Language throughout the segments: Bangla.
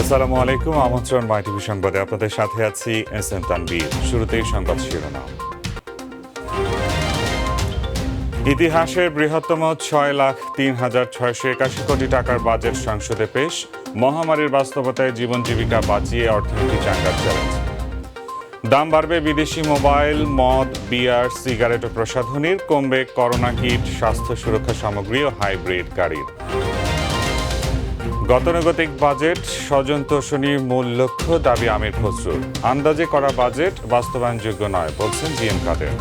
আসসালামু আলাইকুম, আমন্ত্রণ মাই টিভি সংবাদে আপনাদের সাথে আছি এস এম তানভীর। শুরুতেই সংবাদ শিরোনাম। ইতিহাসের বৃহত্তম ৬,০৩,৬৮১ কোটি টাকার বাজেট সংসদে পেশ। মহামারীর বাস্তবতায় জীবন জীবিকা বাঁচিয়ে অর্থনীতি চাঙ্গার চ্যালেঞ্জ। দাম বাড়বে বিদেশি মোবাইল, মদ, বিয়ার, সিগারেট ও প্রসাধনীর। কমবে করোনা কিট, স্বাস্থ্য সুরক্ষা সামগ্রী ও হাইব্রিড গাড়ির। গতানুগতিক বাজেট, স্বজন তোষণীর মূল লক্ষ্য, দাবি আমির খসরুর। আন্দাজে করা বাজেট বাস্তবায়নযোগ্য নয়, বলছেন জিএম কাদের।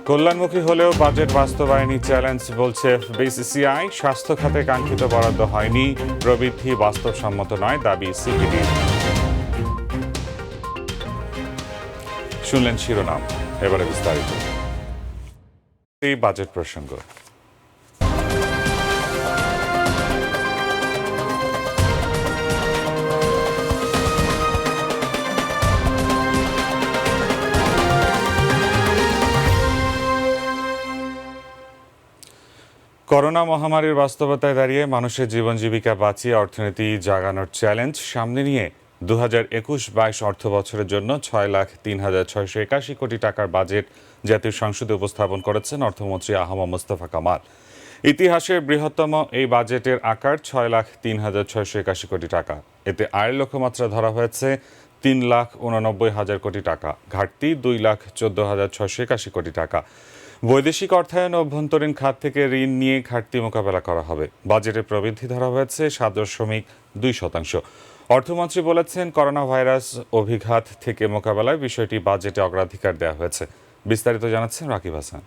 কল্যাণমুখী হলেও বাজেট বাস্তবায়নই চ্যালেঞ্জ, বলছে বিসিসিআই। স্বাস্থ্য খাতে কাঙ্ক্ষিত বরাদ্দ হয়নি, প্রবৃদ্ধি বাস্তবসম্মত নয়, দাবি সিপিডির। শুনলেন শিরোনাম, এবারে বিস্তারিত। এই বাজেট প্রসঙ্গ। করোনা মহামারীর বাস্তবতায় দাঁড়িয়ে মানুষের জীবন জীবিকা বাঁচিয়ে অর্থনীতি জাগানোর চ্যালেঞ্জ সামনে নিয়ে 2021-22 অর্থ বছরের জন্য ৬,০৩,৬৮১ কোটি টাকার বাজেট জাতীয় সংসদে উপস্থাপন করেছেন অর্থমন্ত্রী আহমদ মোস্তফা কামাল। ইতিহাসের বৃহত্তম এই বাজেটের আকার ৬,০৩,৬৮১ কোটি টাকা। এতে আয়ের লক্ষ্যমাত্রা ধরা হয়েছে ৩,৮৯,০০০ কোটি টাকা, ঘাটতি 2,14,৬৮১ কোটি টাকা। বৈদেশিক অর্থায়ন ও অভ্যন্তরীণ খাত থেকে ঋণ নিয়ে ঘাটতি মোকাবেলা করা হবে। বাজেটে প্রবৃদ্ধি ধরা হয়েছে ৭.২%। অর্থমন্ত্রী বলেছেন, করোনা ভাইরাস অভিঘাত থেকে মোকাবেলায় বিষয়টি বাজেটে অগ্রাধিকার দেওয়া হয়েছে। বিস্তারিত জানাচ্ছেন রাকিব হাসান।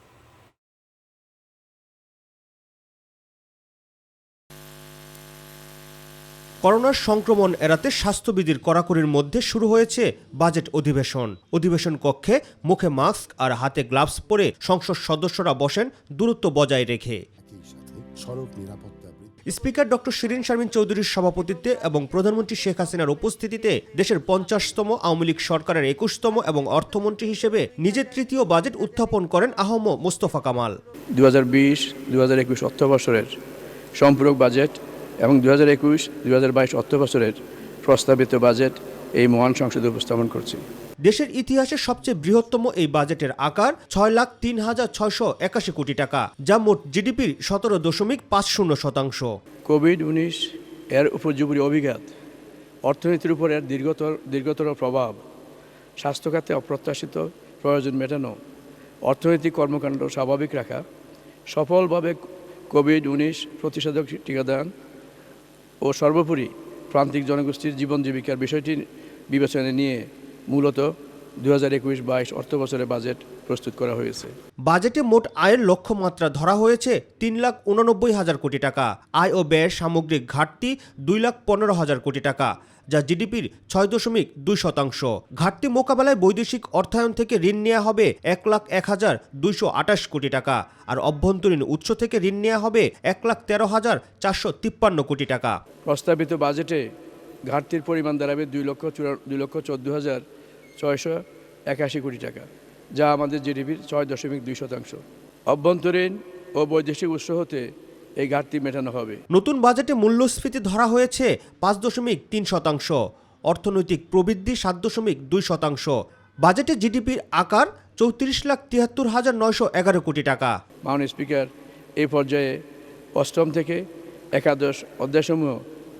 করোনার সংক্রমণ এড়াতে স্বাস্থ্যবিধির কড়াকড়ির মধ্যে শুরু হয়েছে বাজেট অধিবেশন কক্ষে মুখে মাস্ক আর হাতে গ্লাভস পরে সংসদ সদস্যরা বসেন দূরত্ব বজায় রেখে। স্পিকার ডক্টর শিরিন শারমিন চৌধুরীর সভাপতিত্বে এবং প্রধানমন্ত্রী শেখ হাসিনার উপস্থিতিতে দেশের ৫০তম আওয়ামী লীগ সরকারের ২১তম এবং অর্থমন্ত্রী হিসেবে নিজের তৃতীয় বাজেট উত্থাপন করেন আহমদ মোস্তফা কামাল। 2020-2021 অর্থ বছরের সম্পূরক বাজেট এবং 2021-2022 অর্থ বছরের প্রস্তাবিত বাজেট এই মহান সংসদে উপস্থাপন করছি। দেশের ইতিহাসে সবচেয়ে বৃহত্তম এই বাজেটের আকার ৬,০৩,৬৮১ কোটি টাকা, যা মোট জিডিপির ১৭.৫০%। কোভিড-19 এর উপর্যুপরি অভিঘাত, অর্থনীতির উপর এর দীর্ঘতর প্রভাব, স্বাস্থ্য খাতে অপ্রত্যাশিত প্রয়োজন মেটানো, অর্থনৈতিক কর্মকাণ্ড স্বাভাবিক রাখা, সফলভাবে কোভিড-19 প্রতিষেধক টিকাদান ও সর্বোপরি প্রান্তিক জনগোষ্ঠীর জীবন জীবিকার বিষয়টি বিবেচনায় নিয়ে মূলত 2021-22 অর্থ বছরের বাজেট প্রস্তুত করা হয়েছে। বাজেটে মোট আয়ের লক্ষ্যমাত্রা ধরা হয়েছে 3,89,000 কোটি টাকা। আয় ও ব্যয়ের সামগ্রিক ঘাটতি 2,15,000 কোটি টাকা, যা জিডিপির 6.2%। ঘাটতি মোকাবেলায় বৈদেশিক অর্থায়ন থেকে ঋণ নেওয়া হবে 1,01,228 কোটি টাকা, আর অভ্যন্তরীণ উৎস থেকে ঋণ নেওয়া হবে 1,13,453 কোটি টাকা। প্রস্তাবিত বাজেটে ঘাটতির পরিমাণ দাঁড়াবে 2,14,681 কোটি টাকা, যা আমাদের জিডিপির 6.2%। অভ্যন্তরীণ ও বৈদেশিক উৎস হতে এই ঘাটতি মেটানো হবে। নতুন বাজেটে মূল্যস্ফীতি ধরা হয়েছে 5.3%, অর্থনৈতিক প্রবৃদ্ধি 7.2%। বাজেটে জিডিপির আকার 34,73,911 কোটি টাকা। মাননীয় স্পিকার, এই পর্যায়ে অষ্টম থেকে একাদশ অধ্যায়সমূহ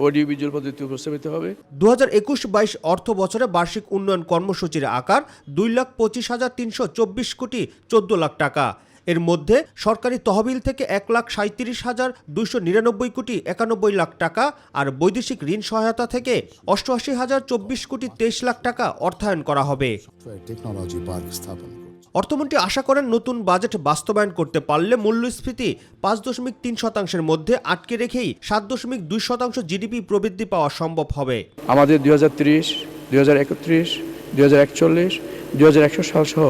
অডিও ভিজুয়াল পদ্ধতি উপস্থাপিত হবে। 2021-22 অর্থ বছরে বার্ষিক উন্নয়ন কর্মসূচির আকার 2,25,324 কোটি 14 লাখ টাকা। এর মধ্যে সরকারি তহবিল থেকে 1,37,299 কোটি 91 লাখ টাকা আর বৈদেশিক ঋণ সহায়তা থেকে 88,024 কোটি 23 লাখ টাকা অর্থায়ন করা হবে। অর্থমন্ত্রী আশা করেন, নতুন বাজেট বাস্তবায়ন করতে পারলে মূল্যস্ফীতি 5.3%-এর মধ্যে আটকে রেখেই 7.2% জিডিপি প্রবৃদ্ধি পাওয়া সম্ভব হবে। আমাদের 2030, 2031, 2041, 2100 সাল সহ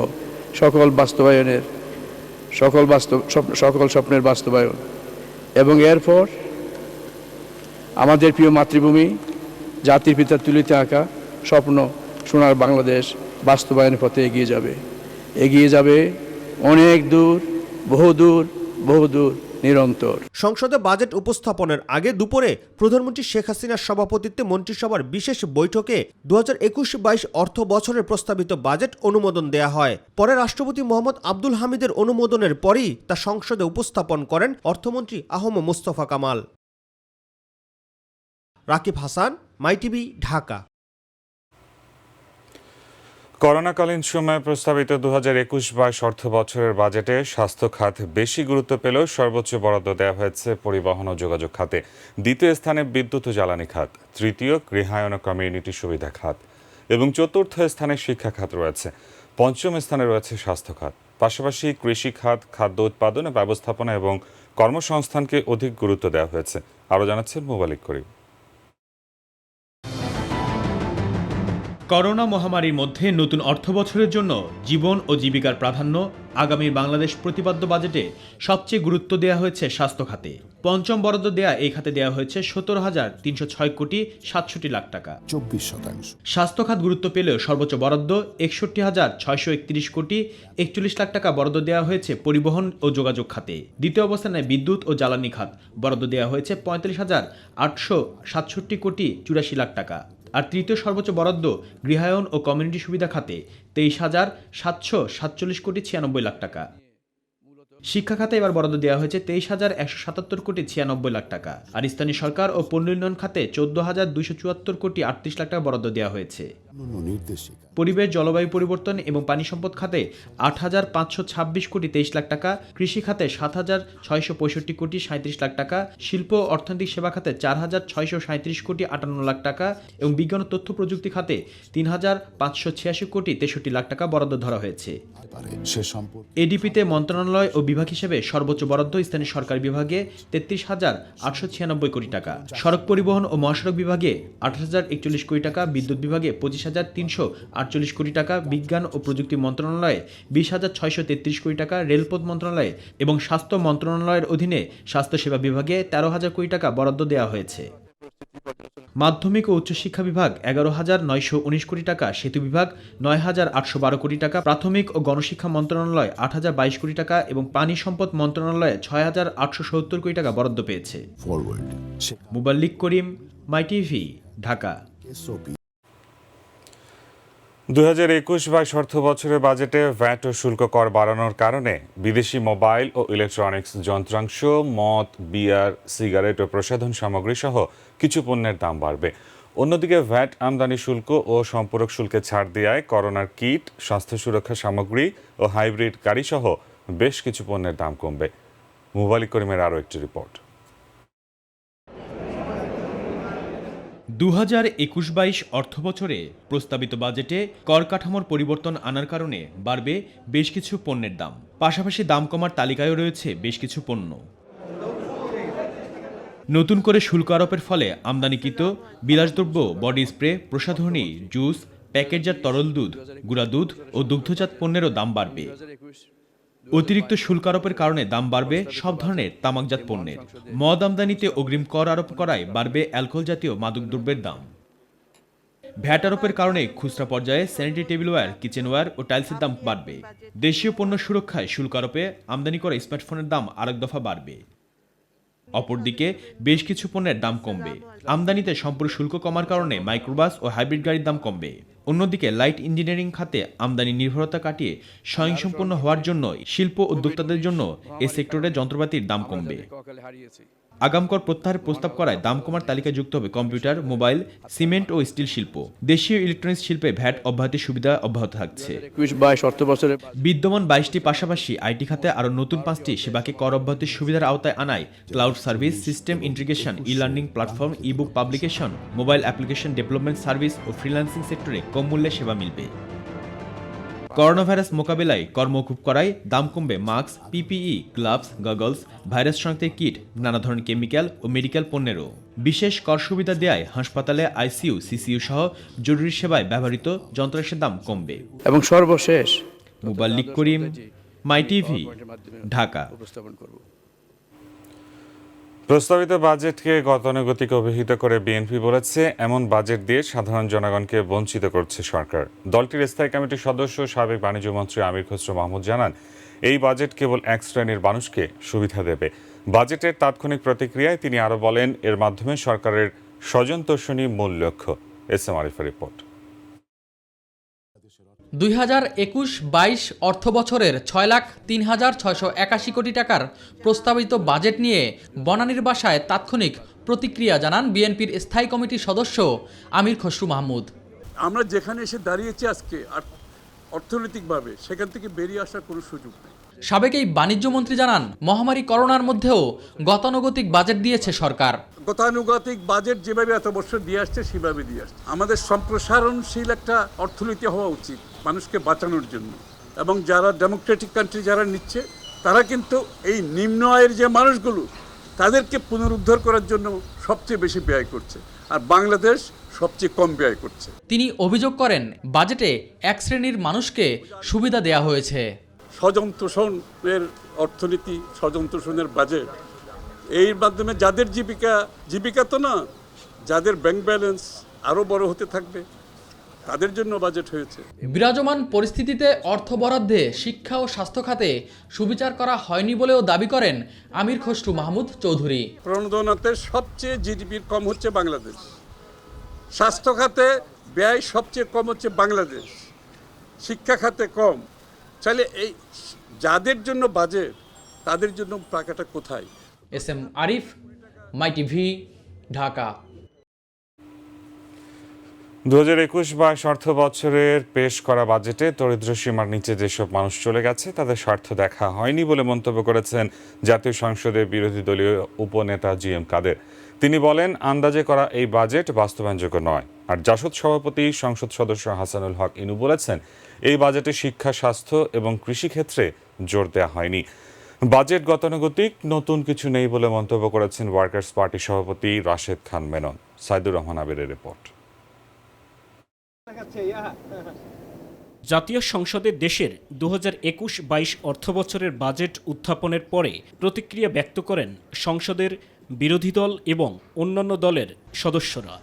সকল স্বপ্নের বাস্তবায়ন এবং এরপর আমাদের প্রিয় মাতৃভূমি, জাতির পিতার তুলিতে আঁকা স্বপ্ন সোনার বাংলাদেশ বাস্তবায়নের পথে এগিয়ে যাবে অনেক দূর, বহুদূর নিরন্তর। সংসদে বাজেট উপস্থাপনের আগে দুপুরে প্রধানমন্ত্রী শেখ হাসিনার সভাপতিত্বে মন্ত্রিসভার বিশেষ বৈঠকে 2021-22 অর্থ বছরের প্রস্তাবিত বাজেট অনুমোদন দেয়া হয়। পরে রাষ্ট্রপতি মোহাম্মদ আব্দুল হামিদের অনুমোদনের পরই তা সংসদে উপস্থাপন করেন অর্থমন্ত্রী আহম মোস্তফা কামাল। রাকিব হাসান, মাই টিভি, ঢাকা। করোনাকালীন সময়ে প্রস্তাবিত 2021-22 অর্থ বছরের বাজেটে স্বাস্থ্য খাত বেশি গুরুত্ব পেলেও সর্বোচ্চ বরাদ্দ দেওয়া হয়েছে পরিবহন ও যোগাযোগ খাতে। দ্বিতীয় স্থানে বিদ্যুৎ ও জ্বালানি খাত, তৃতীয় গৃহায়ন ও কমিউনিটি সুবিধা খাত এবং চতুর্থ স্থানে শিক্ষা খাত রয়েছে। পঞ্চম স্থানে রয়েছে স্বাস্থ্য খাত। পাশাপাশি কৃষি খাত, খাদ্য উৎপাদন, ব্যবস্থাপনা এবং কর্মসংস্থানকে অধিক গুরুত্ব দেওয়া হয়েছে। আরও জানাচ্ছেন মোবালিক করিম। করোনা মহামারীর মধ্যে নতুন অর্থবছরের জন্য জীবন ও জীবিকার প্রাধান্য আগামী বাংলাদেশ প্রতিপাদ্য বাজেটে সবচেয়ে গুরুত্ব দেওয়া হয়েছে স্বাস্থ্য খাতে। পঞ্চম বরাদ্দ দেয়া এই খাতে দেওয়া হয়েছে 17,306 কোটি 67 লাখ টাকা, 24%। স্বাস্থ্য খাত গুরুত্ব পেলেও সর্বোচ্চ বরাদ্দ 61,631 কোটি 41 লাখ টাকা বরাদ্দ দেওয়া হয়েছে পরিবহন ও যোগাযোগ খাতে। দ্বিতীয় অবস্থানে বিদ্যুৎ ও জ্বালানি খাত, বরাদ্দ দেওয়া হয়েছে 45,867 কোটি 84 লাখ টাকা। আর তৃতীয় সর্বোচ্চ বরাদ্দ গৃহায়ন ও কমিউনিটি সুবিধা খাতে 23,747 কোটি 96 লাখ টাকা। শিক্ষা খাতে এবার বরাদ্দ দেওয়া হয়েছে 23,177 কোটি 96 লাখ টাকা। আর স্থানীয় সরকার ও পণ্য উন্নয়ন খাতে 14,274 কোটি 38 লাখ টাকা বরাদ্দ দেওয়া হয়েছে। পরিবেশ, জলবায়ু পরিবর্তন এবং পানি সম্পদ খাতে 8,526 কোটি 23 লাখ টাকা, কৃষি খাতে 7,665 কোটি 37 লাখ টাকা, শিল্প ও অর্থনৈতিক সেবা খাতে 4,637 কোটি 58 লাখ টাকা এবং বিজ্ঞান ও তথ্য প্রযুক্তি খাতে 3,586 কোটি 63 লাখ টাকা বরাদ্দ ধরা হয়েছে। এডিপিতে মন্ত্রণালয় ও বিভাগ হিসেবে সর্বোচ্চ বরাদ্দ স্থানীয় সরকার বিভাগে 33,896 কোটি টাকা, সড়ক পরিবহন ও মহাসড়ক বিভাগে 8,041 কোটি টাকা, বিদ্যুৎ বিভাগে 25,348 কোটি টাকা, বিজ্ঞান ও প্রযুক্তি মন্ত্রণালয়ে 20,633 কোটি টাকা, রেলপথ মন্ত্রণালয়ে এবং স্বাস্থ্য মন্ত্রণালয়ের অধীনে স্বাস্থ্যসেবা বিভাগে 13,000 কোটি টাকা বরাদ্দ দেওয়া হয়েছে। মাধ্যমিক ও উচ্চশিক্ষা বিভাগ 11,919 কোটি টাকা, সেতু বিভাগ 9,812 কোটি টাকা, প্রাথমিক ও গণশিক্ষা মন্ত্রণালয় 8,022 কোটি টাকা এবং পানি সম্পদ মন্ত্রণালয়ে 6,870 কোটি টাকা বরাদ্দ পেয়েছে। মোবাল্লিক করিম, মাই টিভি, ঢাকা। 2021-22 অর্থ বছরের বাজেটে ভ্যাট ও শুল্ক কর বাড়ানোর কারণে বিদেশি মোবাইল ও ইলেকট্রনিক্স যন্ত্রাংশ, মদ, বিয়ার, সিগারেট ও প্রসাধন সামগ্রী সহ কিছু পণ্যের দাম বাড়বে। অন্যদিকে ভ্যাট, আমদানি শুল্ক ও সম্পূরক শুল্কে ছাড় দেওয়ায় করোনার কিট, স্বাস্থ্য সুরক্ষা সামগ্রী ও হাইব্রিড গাড়ি সহ বেশ কিছু পণ্যের দাম কমবে। মোবালিক করিমের আরও একটি রিপোর্ট। 2021-22 অর্থবছরে প্রস্তাবিত বাজেটে কর কাঠামোর পরিবর্তন আনার কারণে বাড়বে বেশ কিছু পণ্যের দাম। পাশাপাশি দাম কমার তালিকায়ও রয়েছে বেশ কিছু পণ্য। নতুন করে শুল্ক আরোপের ফলে আমদানিকৃত বিলাসদ্রব্য, বডি স্প্রে, প্রসাধনী, জুস, প্যাকেটজাত তরল দুধ, গুঁড়া দুধ ও দুগ্ধজাত পণ্যেরও দাম বাড়বে। অতিরিক্ত শুল্ক আরোপের কারণে দাম বাড়বে সব ধরনের তামাকজাত পণ্যের। মদ আমদানিতে অগ্রিম কর আরোপ করায় বাড়বে অ্যালকোহল জাতীয় মাদকদ্রব্যের দাম। ভ্যাট আরোপের কারণে খুচরা পর্যায়ে স্যানিটারি টেবিলওয়্যার, কিচেনওয়্যার ও টাইলসের দাম বাড়বে। দেশীয় পণ্য সুরক্ষায় শুল্ক আরোপে আমদানি করা স্মার্টফোনের দাম আরেক দফা বাড়বে। অপরদিকে বেশ কিছু পণ্যের দাম কমবে। আমদানিতে সম্পূর্ণ শুল্ক কমার কারণে মাইক্রোবাস ও হাইব্রিড গাড়ির দাম কমবে। অন্যদিকে লাইট ইঞ্জিনিয়ারিং খাতে আমদানি নির্ভরতা কাটিয়ে স্বয়ংসম্পূর্ণ হওয়ার জন্য শিল্প উদ্যোক্তাদের জন্য এ সেক্টরে যন্ত্রপাতির দাম কমবে। আগাম কর প্রত্যাহারের প্রস্তাব করায় দাম কমার তালিকায় যুক্ত হবে কম্পিউটার, মোবাইল, সিমেন্ট ও স্টিল শিল্প। দেশীয় ইলেকট্রনিক্স শিল্পে ভ্যাট অব্যাহতির সুবিধা অব্যাহত থাকছে। 21-22 অর্থ বছরে বিদ্যমান 22টি পাশাপাশি আইটি খাতে আরও নতুন 5টি সেবাকে কর অব্যাহতির সুবিধার আওতায় আনায় cloud service, system integration, e learning platform, ebook publication, mobile application development service ও ফ্রিল্যান্সিং সেক্টরে কম মূল্যে সেবা মিলবে। করোনা ভাইরাস মোকাবেলায় কর মওকুফ করায় দাম কমবে mask, PPE, gloves, goggles, virus শনাক্তের কিট, নানা ধরনের কেমিক্যাল ও মেডিকেল পণ্যেরও। বিশেষ কর সুবিধা দেওয়ায় হাসপাতালে আইসিইউ, সিসিইউ সহ জরুরি সেবায় ব্যবহৃত যন্ত্রাংশের দাম কমবে। এবং সর্বশেষ মোবাল্লিক করিম, মাই টিভি, ঢাকা। প্রস্তাবিত বাজেটকে গতানুগতিক অভিহিত করে বিএনপি বলেছে, এমন বাজেট দিয়ে সাধারণ জনগণকে বঞ্চিত করছে সরকার। দলটির স্থায়ী কমিটির সদস্য সাবেক বাণিজ্য মন্ত্রী আমির খসরু মাহমুদ জানান, এই বাজেট কেবল এক শ্রেণীর মানুষকে সুবিধা দেবে। বাজেটের তাৎক্ষণিক প্রতিক্রিয়ায় তিনি আরও বলেন, এর মাধ্যমে সরকারের স্বজনতোষণী মূল লক্ষ্য। এস এম আরিফের রিপোর্ট। 2021-22 অর্থ বছরের 6,03,681 কোটি টাকার প্রস্তাবিত বাজেট নিয়ে বনানীর বাসায় তাৎক্ষণিক প্রতিক্রিয়া জানান বিএনপির স্থায়ী কমিটির সদস্য আমির খসরু মাহমুদ। আমরা যেখানে এসে দাঁড়িয়েছি আজকে অর্থনৈতিকভাবে, সেখান থেকে বেরিয়ে আসার কোনো সুযোগ নেই। সাবেক এই বাণিজ্যমন্ত্রী জানান, মহামারী করোনার মধ্যেও গতানুগতিক বাজেট দিয়েছে সরকার। গতানুগতিক বাজেট যেভাবে এত বছর দিয়ে আসছে সেভাবে দিয়ে আসছে। আমাদের সম্প্রসারণশীল একটা অর্থনীতি হওয়া উচিত মানুষকে বাঁচানোর জন্য, এবং যারা ডেমোক্রেটিক কান্ট্রি যারা নিচ্ছে তারা কিন্তু এই নিম্ন আয়ের যে মানুষগুলো তাদেরকে পুনরুদ্ধার করার জন্য সবচেয়ে বেশি ব্যয় করছে, আর বাংলাদেশ সবচেয়ে কম ব্যয় করছে। তিনি অভিযোগ করেন, বাজেটে এক শ্রেণীর মানুষকে সুবিধা দেয়া হয়েছে। স্বজন তোষণের অর্থনীতি, স্বজন তোষণের বাজেট, এর মাধ্যমে যাদের জীবিকা তো না, যাদের ব্যাংক ব্যালেন্স আরও বড় হতে থাকবে তাদের জন্য বাজেট হয়েছে। বিরাজমান পরিস্থিতিতে অর্থ বরাদ্দে শিক্ষা ও স্বাস্থ্য খাতে সুবিচার করা হয়নি বলেও দাবি করেন আমির খসরু মাহমুদ চৌধুরী। প্রণোদনাতে সবচেয়ে জিডিপির কম হচ্ছে বাংলাদেশ, স্বাস্থ্য খাতে ব্যয় সবচেয়ে কম হচ্ছে বাংলাদেশ, শিক্ষা খাতে কম। তাহলে এই যাদের জন্য বাজেট তাদের জন্য টাকাটা কোথায়? এস এম আরিফ, মাই টিভি, ঢাকা। 2021-22 অর্থ বছরের পেশ করা বাজেটে দরিদ্র সীমার নিচে যেসব মানুষ চলে গেছে তাদের স্বার্থ দেখা হয়নি বলে মন্তব্য করেছেন জাতীয় সংসদের বিরোধী দলীয় উপনেতা জিএম কাদের। তিনি বলেন, আন্দাজে করা এই বাজেট বাস্তবায়নযোগ্য নয়। আর জাসদ সভাপতি সংসদ সদস্য হাসানুল হক ইনু বলেছেন, এই বাজেটে শিক্ষা, স্বাস্থ্য এবং কৃষিক্ষেত্রে জোর দেওয়া হয়নি। বাজেট গতানুগতিক, নতুন কিছু নেই বলে মন্তব্য করেছেন ওয়ার্কার্স পার্টি সভাপতি রাশেদ খান মেনন। সাইদুর রহমান আবিরের রিপোর্ট। জাতীয় সংসদে দেশের 2021-22 অর্থবছরের বাজেট উত্থাপনের পরে প্রতিক্রিয়া ব্যক্ত করেন সংসদের বিরোধী দল এবং অন্যান্য দলের সদস্যরা।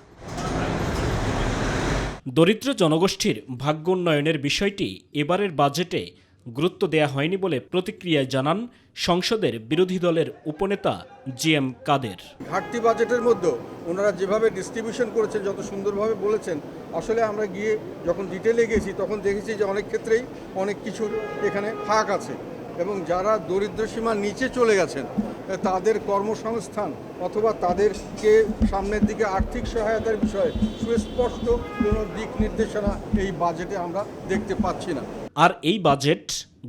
দরিদ্র জনগোষ্ঠীর ভাগ্য উন্নয়নের বিষয়টি এবারের বাজেটে গুরুত্ব দেয়া হয়নি বলে প্রতিক্রিয়ায় জানান সংসদের বিরোধী দলের উপনেতা জিএম কাদের। ঘাটতি বাজেটের মধ্যে ওনারা যেভাবে ডিস্ট্রিবিউশন করেছেন, যত সুন্দরভাবে বলেছেন, আসলে আমরা গিয়ে যখন ডিটেলে গেছি তখন দেখেছি যে অনেক ক্ষেত্রেই অনেক কিছুর এখানে ফাঁক আছে, এবং যারা দরিদ্র সীমার নিচে চলে গেছেন তাদের কর্মসংস্থান অথবা তাদেরকে সামনের দিকে আর্থিক সহায়তার বিষয়ে সুস্পষ্ট কোনো দিক নির্দেশনা এই বাজেটে আমরা দেখতে পাচ্ছি না। আর এই বাজেট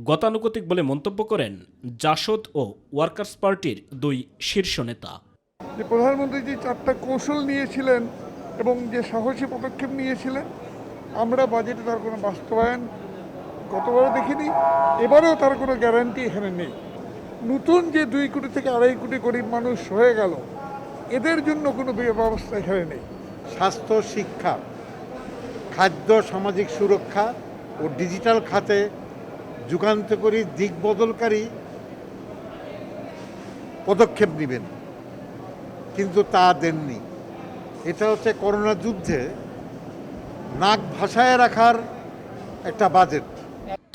গতানুগতিক বলে মন্তব্য করেন জাসদ ও ওয়ার্কার্স পার্টির দুই শীর্ষ নেতা। যে প্রধানমন্ত্রী যে 4টা কৌশল নিয়েছিলেন এবং যে সাহসী পদক্ষেপ নিয়েছিলেন, আমরা বাজেটে তার কোনো বাস্তবায়ন গতবারও দেখিনি, এবারেও তার কোনো গ্যারান্টি এখানে নেই। নতুন যে 2 কোটি থেকে 2.5 কোটি গরিব মানুষ হয়ে গেল, এদের জন্য কোনো ব্যবস্থা এখানে নেই। স্বাস্থ্য, শিক্ষা, খাদ্য, সামাজিক সুরক্ষা ও ডিজিটাল খাতে যুগান্তকারী, দিক বদলকারী পদক্ষেপ নেবেন, কিন্তু তা দেননি। এটা হচ্ছে করোনা যুদ্ধে নাক ভাসায় রাখার একটা বাজেট।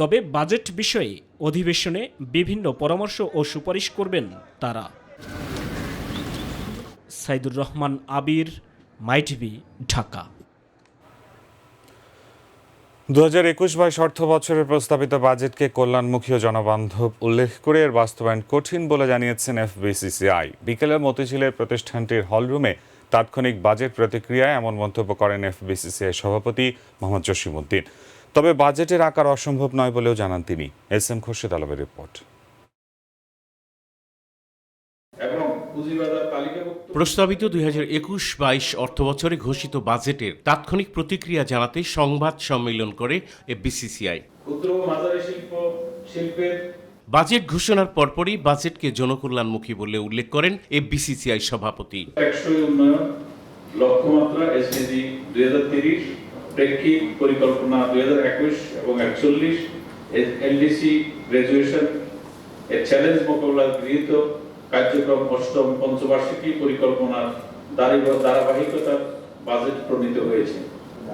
তবে বাজেট বিষয়ে অধিবেশনে বিভিন্ন পরামর্শ ও সুপারিশ করবেন তারা। সাইদুর রহমান আবির, মাই টিভি, ঢাকা। 2021-22 অর্থ বছরের প্রস্তাবিত বাজেটকে কল্যাণমুখী ও জনবান্ধব উল্লেখ করে এর বাস্তবায়ন কঠিন বলে জানিয়েছেন এফবিসিসিআই। বিকেলে মতিঝিলের প্রতিষ্ঠানটির হলরুমে তাৎক্ষণিক বাজেট প্রতিক্রিয়ায় এমন মন্তব্য করেন এফবিসিসিআই সভাপতি মোহাম্মদ জসিমউদ্দিন। তবে বাজেটের আকার অসম্ভব নয় বলেও জানান তিনি। এস এম খোরশেদ আলমের রিপোর্ট। প্রস্তাবিত 2021-22 অর্থবছরে ঘোষিত বাজেটের তাৎক্ষণিক প্রতিক্রিয়া জানাতে সংবাদ সম্মেলন করে এফবিসিসিআই। বাজেট ঘোষণার পরপরই বাজেটকে জনকল্যাণমুখী বলে উল্লেখ করেন এফবিসিসিআই সভাপতি। টেকসই উন্নয়ন লক্ষ্যমাত্রা এসডিজি 2030, প্রেক্ষিত পরিকল্পনা 2021 এবং 41, এলডিসি গ্রাজুয়েশন এর চ্যালেঞ্জ মোকাবেলায় গৃহীত কার্যক্রম 8ম পঞ্চবার্ষিকী পরিকল্পনার ধারাবাহিকতার বাজেট প্রণীত হয়েছে,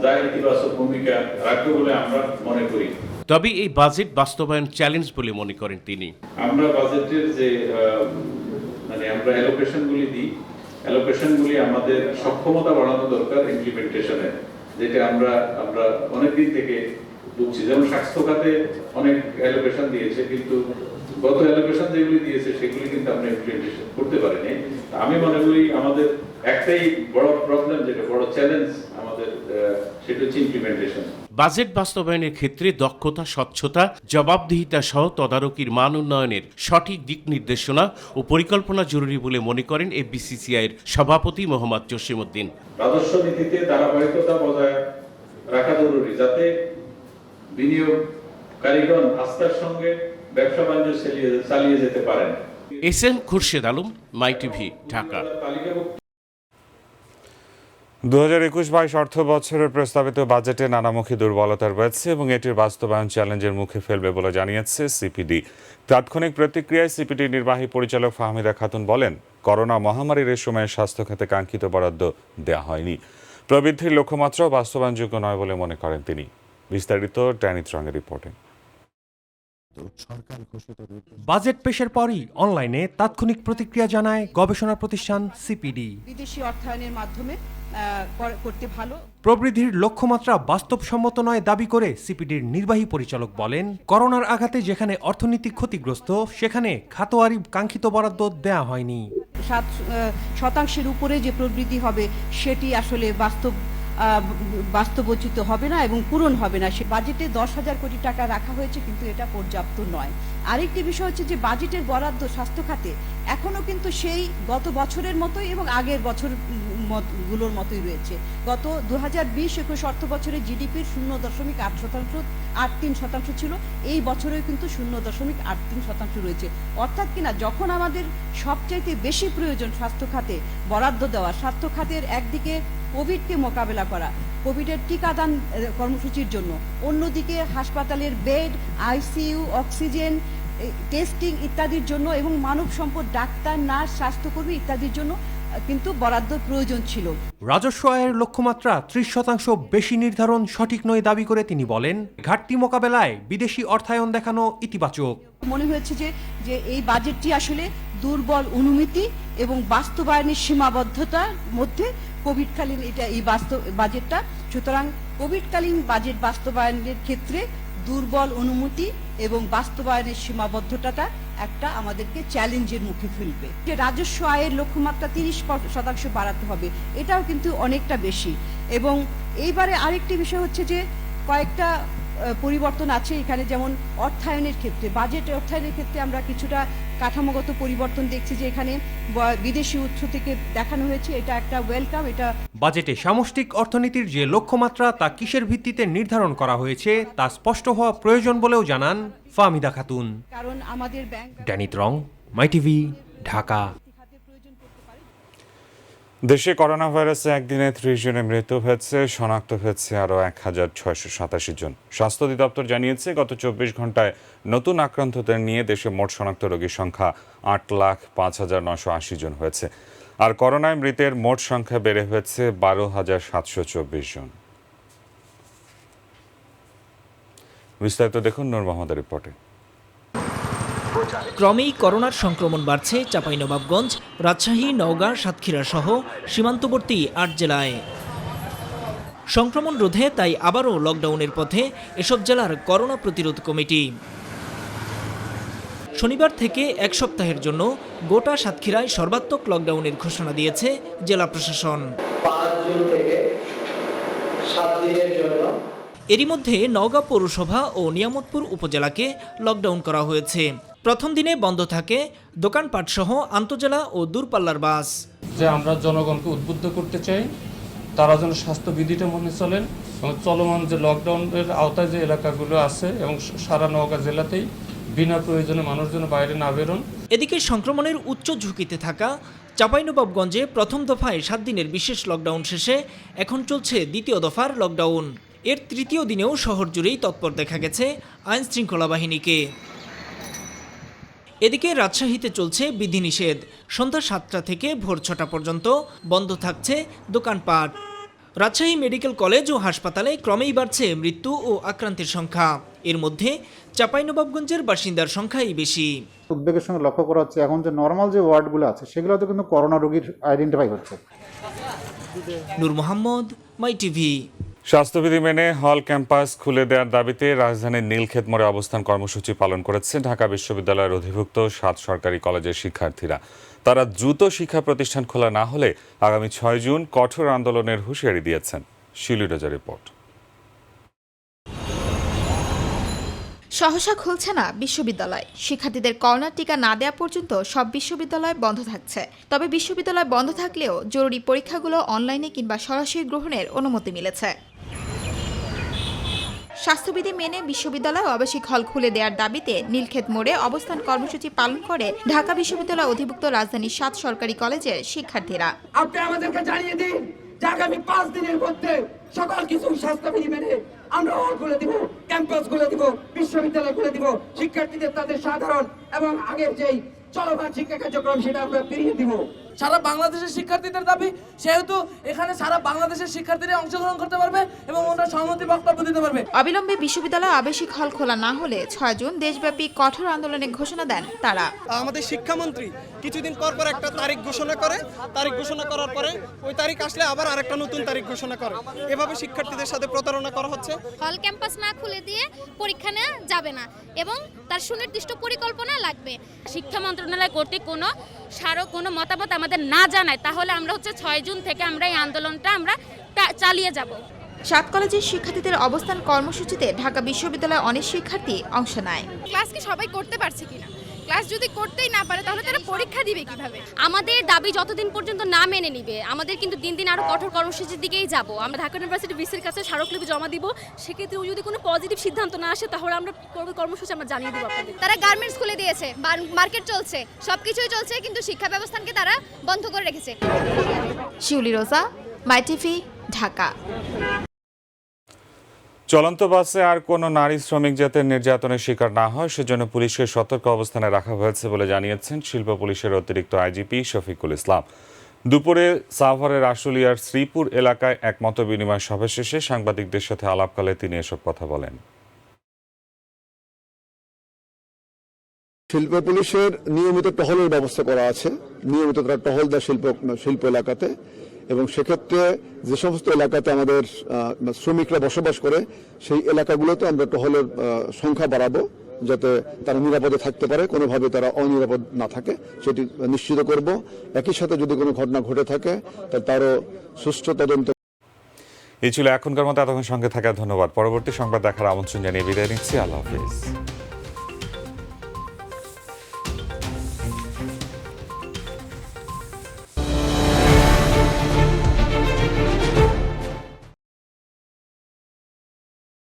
যা ইতিবাচক ভূমিকা রাখবে বলে আমরা মনে করি। তবে এই বাজেট বাস্তবায়ন চ্যালেঞ্জ বলে মনে করেন তিনি। আমরা বাজেটের যে আমরা অ্যালোকেশনগুলি দিই, অ্যালোকেশনগুলি আমাদের সক্ষমতা বাড়ানো দরকার ইমপ্লিমেন্টেশনে, যেটা আমরা অনেকদিন থেকে বুঝছি। যেমন স্বাস্থ্য খাতে অনেক অ্যালোকেশন দিয়েছে, কিন্তু গত অ্যালোকেশন যেগুলি দিয়েছে সেগুলি কিন্তু আমরা ইমপ্লিমেন্টেশন করতে পারিনি। আমি মনে করি আমাদের একটাই বড় প্রবলেম, যেটা বড় চ্যালেঞ্জ আমাদের, সেটা হচ্ছে ইমপ্লিমেন্টেশন। বাজেট বাস্তবায়নের ক্ষেত্রে দক্ষতা, স্বচ্ছতা, জবাবদিহিতা সহ তদারকির মান উন্নয়নের সঠিক দিক নির্দেশনা ও পরিকল্পনা জরুরি বলে মনে করেন এফবিসিসিআইয়ের সভাপতি মোহাম্মদ জসিমউদ্দিন। রাজস্ব নীতিতে ধারাবাহিকতা বজায় রাখা জরুরি, যাতে বিনিয়োগকারীগণ আস্থার সঙ্গে ব্যবসা বাণিজ্য চালিয়ে যেতে পারেন। এস.এম. খুরশেদ আলম, মাই টিভি, ঢাকা। 2021-22 অর্থ বছরের প্রস্তাবিত বাজেটে নানামুখী দুর্বলতা রয়েছে এবং এটির বাস্তবায়ন চ্যালেঞ্জের মুখে ফেলবে বলে জানিয়েছে সিপিডি। তাৎক্ষণিক প্রতিক্রিয়ায় সিপিডি নির্বাহী পরিচালক ফাহমিদা খাতুন বলেন, করোনা মহামারীর এ সময়ে স্বাস্থ্য খাতে কাঙ্ক্ষিত বরাদ্দ দেওয়া হয়নি। প্রবৃদ্ধির লক্ষ্যমাত্রাও বাস্তবায়নযোগ্য নয় বলে মনে করেন তিনি। বিস্তারিত ড্যানি ত্রঙের রিপোর্টে। বাজেট পেশের পরই অনলাইনে তাৎক্ষণিক প্রতিক্রিয়া জানায় গবেষণা প্রতিষ্ঠান সিপিডি। বিদেশি অর্থায়নের মাধ্যমে করতে ভালো। প্রবৃদ্ধির লক্ষ্যমাত্রা বাস্তবসম্মত নয় দাবি করে সিপিডির নির্বাহী পরিচালক বলেন, করোনার আঘাতে যেখানে অর্থনীতি ক্ষতিগ্রস্ত সেখানে খাতোয়ারি কাঙ্ক্ষিত বরাদ্দ দেওয়া হয়নি। 7% উপরে যে প্রবৃদ্ধি হবে সেটি আসলে বাস্তবোচিত হবে না এবং পূরণ হবে না। সে বাজেটে 10,000 কোটি টাকা রাখা হয়েছে, কিন্তু এটা পর্যাপ্ত নয়। আরেকটি বিষয় হচ্ছে যে বাজেটের বরাদ্দ স্বাস্থ্য খাতে এখনো কিন্তু সেই গত বছরের মতোই এবং আগের বছরগুলোর মতোই রয়েছে। গত 2020-21 অর্থ বছরে জিডিপির 0.83% ছিল, এই বছরেও কিন্তু 0.83% রয়েছে। অর্থাৎ কিনা যখন আমাদের সবচাইতে বেশি প্রয়োজন স্বাস্থ্য খাতে বরাদ্দ দেওয়া, স্বাস্থ্য খাতের একদিকে কোভিডকে মোকাবেলা করা, কোভিডের টিকাদান কর্মসূচির জন্য, অন্যদিকে হাসপাতালের বেড, আইসিইউ, অক্সিজেন, টেস্টিং ইত্যাদির জন্য এবং মানব সম্পদ, ডাক্তার, নার্স, স্বাস্থ্যকর্মী ইত্যাদির জন্য কিন্তু বরাদ্দ প্রয়োজন ছিল। রাজস্ব আয়ের লক্ষ্যমাত্রা 30% বেশি নির্ধারণ সঠিক নয় দাবি করে তিনি বলেন, ঘাটতি মোকাবেলায় বিদেশি অর্থায়ন দেখানো ইতিবাচক। মনে হয়েছে যে এই বাজেটটি আসলে দুর্বল অনুমিতি এবং বাস্তবায়নের সীমাবদ্ধতার মধ্যে কোভিডকালীন এই বাজেটটা। সুতরাং কোভিডকালীন বাজেট বাস্তবায়নের ক্ষেত্রে দুর্বল অনুমতি এবং বাস্তবায়নের সীমাবদ্ধতাটা একটা আমাদেরকে চ্যালেঞ্জের মুখে ফেলবে। যে রাজস্ব আয়ের লক্ষ্যমাত্রা 30% বাড়াতে হবে, এটাও কিন্তু অনেকটা বেশি। এবং এইবারে আরেকটি বিষয় হচ্ছে যে কয়েকটা পরিবর্তন আছে এখানে, যেমন অর্থায়নের ক্ষেত্রে, বাজেট অর্থায়নের ক্ষেত্রে আমরা কিছুটা কাঠামোগত পরিবর্তন দেখছি, যে এখানে বিদেশি উৎস থেকে দেখানো হয়েছে, এটা একটা ওয়েলকাম। এটা বাজেটে সামষ্টিক অর্থনীতির যে লক্ষ্যমাত্রা তা কিসের ভিত্তিতে নির্ধারণ করা হয়েছে তা স্পষ্ট হওয়া প্রয়োজন বলেও জানান ফাহমিদা খাতুন। কারণ আমাদের ব্যাংক। ড্যানি ত্রং, মাই টিভি, ঢাকা। দেশে করোনা ভাইরাসে একদিনে 30 জনের মৃত্যু হয়েছে, শনাক্ত হয়েছে আরও 1,687 জন। স্বাস্থ্য অধিদপ্তর জানিয়েছে, গত 24 ঘন্টায় নতুন আক্রান্তদের নিয়ে দেশে মোট শনাক্ত রোগীর সংখ্যা 8,05,980 জন হয়েছে। আর করোনায় মৃতের মোট সংখ্যা বেড়ে হয়েছে 12,724 জন। বিস্তারিত দেখুন নূর মোহাম্মদের রিপোর্টে। ক্রমেই করোনার সংক্রমণ বাড়ছে চাঁপাইনবাবগঞ্জ, রাজশাহী, নওগাঁ, সাতক্ষীরা সহ সীমান্তবর্তী 8 জেলায়। সংক্রমণ রোধে তাই আবারও লকডাউনের পথে এসব জেলার করোনা প্রতিরোধ কমিটি। শনিবার থেকে এক সপ্তাহের জন্য গোটা সাতক্ষীরায় সর্বাত্মক লকডাউনের ঘোষণা দিয়েছে জেলা প্রশাসন। 5 জুন থেকে 7 দিনের জন্য। এরই মধ্যে নওগাঁ পৌরসভা ও নিয়ামতপুর উপজেলাকে লকডাউন করা হয়েছে। প্রথম দিনে বন্ধ থাকে দোকানপাট সহ আন্তজেলা ও দূরপাল্লার বাস। যে আমরা জনগণকে উদ্বুদ্ধ করতে চাই, তারা যেন স্বাস্থ্যবিধিটা মেনে চলেন এবং চলমান যে লকডাউনের আওতায় যে এলাকাগুলো আছে এবং সারা নওগাঁ জেলাতেই বিনা প্রয়োজনে মানুষ যেন বাইরে না বেরোন। এদিকে সংক্রমণের উচ্চ ঝুঁকিতে থাকা চাঁপাইনবাবগঞ্জে প্রথম দফায় 7 দিনের বিশেষ লকডাউন শেষে এখন চলছে দ্বিতীয় দফার লকডাউন। এর তৃতীয় দিনেও শহর জুড়েই তৎপর দেখা গেছে আইন শৃঙ্খলা বাহিনীকে। এদিকে রাজশাহীতে চলছে বিধিনিষেধ। সন্ধ্যা 7টা থেকে ভোর 6টা পর্যন্ত বন্ধ থাকছে দোকানপাট। রাজশাহী মেডিকেল কলেজ ও হাসপাতালে ক্রমেই বাড়ছে মৃত্যু ও আক্রান্তের সংখ্যা। এর মধ্যে চাঁপাইনবাবগঞ্জের বাসিন্দার সংখ্যাই বেশি। উদ্বেগের সঙ্গে লক্ষ্য করা হচ্ছে এখন যে নর্মাল যে ওয়ার্ডগুলো আছে সেগুলোতে কিন্তু করোনা রোগীর আইডেন্টিফাই হচ্ছে। নূর মোহাম্মদ, মাই টিভি। স্বাস্থ্যবিধি মেনে হল ক্যাম্পাস খুলে দেওয়ার দাবিতে রাজধানীর নীলক্ষেত মোড়ে অবস্থান কর্মসূচি পালন করেছে ঢাকা বিশ্ববিদ্যালয়ের অধিভুক্ত 7 সরকারি কলেজের শিক্ষার্থীরা। তারা দ্রুত শিক্ষা প্রতিষ্ঠান খোলা না হলে আগামী 6 জুন কঠোর আন্দোলনের হুঁশিয়ারি দিয়েছেন। শিউলি রাজার রিপোর্ট। সহসা খুলছে না বিশ্ববিদ্যালয়। শিক্ষার্থীদের করোনা টিকা না দেওয়া পর্যন্ত সব বিশ্ববিদ্যালয় বন্ধ থাকছে। তবে বিশ্ববিদ্যালয় বন্ধ থাকলেও জরুরি পরীক্ষাগুলো অনলাইনে কিংবা সরাসরি গ্রহণের অনুমতি মিলেছে। স্বাস্থ্যবিধি মেনে বিশ্ববিদ্যালয় আবাসিক হল খুলে দেওয়ার দাবিতে নীলক্ষেত মোড়ে অবস্থান কর্মসূচি পালন করে ঢাকা বিশ্ববিদ্যালয় অধিভুক্ত রাজধানীর 7 সরকারি কলেজের শিক্ষার্থীরা। আপনি আমাদেরকে জানিয়ে দিন যে আগামী 5 দিনের মধ্যে সকল কিছু স্বাস্থ্যবিধি মেনে আমরা হল খুলে দিব, ক্যাম্পাস খুলে দিব, বিশ্ববিদ্যালয় খুলে দিব। শিক্ষার্থীদের তাদের সাধারণ এবং আগের যেই চলমান শিক্ষা কার্যক্রম সেটা আমরা ফিরিয়ে দিব। সারা বাংলাদেশের শিক্ষার্থীদের দাবি, সেহেতু এখানে সারা বাংলাদেশের শিক্ষার্থীরা অংশগ্রহণ করতে পারবে এবং ওনারা সহমতি বক্তব্য দিতে পারবে। অবিলম্বে বিশ্ববিদ্যালয় আবাসিক হল খোলা না হলে 6 জুন দেশব্যাপী কঠোর আন্দোলনের ঘোষণা দেন তারা। আমাদের শিক্ষামন্ত্রী কিছুদিন পর পর একটা তারিখ ঘোষণা করে, তারিখ ঘোষণা করার পরে ওই তারিখ আসলে আবার আরেকটা নতুন তারিখ ঘোষণা করে। এভাবে শিক্ষার্থীদের সাথে প্রতারণা করা হচ্ছে। হল ক্যাম্পাস না খুলে দিয়ে পরীক্ষা নেওয়া যাবে না এবং তার সুনির্দিষ্ট পরিকল্পনা লাগবে। শিক্ষা মন্ত্রণালয় কর্তৃক কোনো স্মারক কোনো মতামত আমাদের না জানায় তাহলে আমরা 6 জুন থেকে আমরা এই আন্দোলনটা আমরা চালিয়ে যাব। 7 কলেজের শিক্ষার্থীদের অবস্থান কর্মসূচিতে ঢাকা বিশ্ববিদ্যালয়ের অনেক শিক্ষার্থী অংশ নেয়। ক্লাস কি সবাই করতে পারছে কিনা? ক্লাস যদি করতেই না পারে তাহলে তারা পরীক্ষা দিবে কিভাবে? আমাদের দাবি যতদিন পর্যন্ত না মেনে নিবে আমাদের কিন্তু দিন দিন আরো কঠোর কর্মসূচির দিকেই যাব। আমরা ঢাকা ইউনিভার্সিটি ভিসির কাছে স্মারকলিপি জমা দিব। সেক্ষেত্রে যদি কোনো পজিটিভ সিদ্ধান্ত না আসে তাহলে আমরা কর্মসূচি আমরা জানিয়ে দেবো আপনাদের। তারা গার্মেন্টস খুলে দিয়েছে, মার্কেট চলছে, সবকিছুই চলছে, কিন্তু শিক্ষা ব্যবস্থাকে তারা বন্ধ করে রেখেছে। শিউলি রোজা, মাই টিভি, ঢাকা। চলন্ত বাসে আর কোনো নারী শ্রমিক যাতে নির্যাতনের শিকার না হয় সেজন্য পুলিশকে সতর্ক অবস্থানে রাখা হয়েছে বলে জানিয়েছেন শিল্প পুলিশের অতিরিক্ত আইজিপি শফিকুল ইসলাম। দুপুরে সাভারের আশুলিয়ার শ্রীপুর এলাকায় এক মতবিনিময় সভা শেষে সাংবাদিকদের সাথে আলাপকালে তিনি এসব কথা বলেন। শিল্প পুলিশের নিয়মিত টহলের ব্যবস্থা করা আছে, নিয়মিত তারা টহল দেয় শিল্প এলাকাতে, এবং সেক্ষেত্রে যে সমস্ত এলাকাতে আমাদের শ্রমিকরা বসবাস করে সেই এলাকাগুলোতে আমরা টহলের সংখ্যা বাড়াবো যাতে তারা নিরাপদে থাকতে পারে, কোনোভাবে তারা অনিরাপদ না থাকে সেটি নিশ্চিত করব। একই সাথে যদি কোনো ঘটনা ঘটে থাকে তারও সুষ্ঠু তদন্ত। এই ছিল এখনকার মতো। এতক্ষণ সঙ্গে থাকার ধন্যবাদ। পরবর্তী সংবাদ দেখার আমন্ত্রণ জানিয়ে বিদায় নিচ্ছি। আল্লাহ হাফিজ।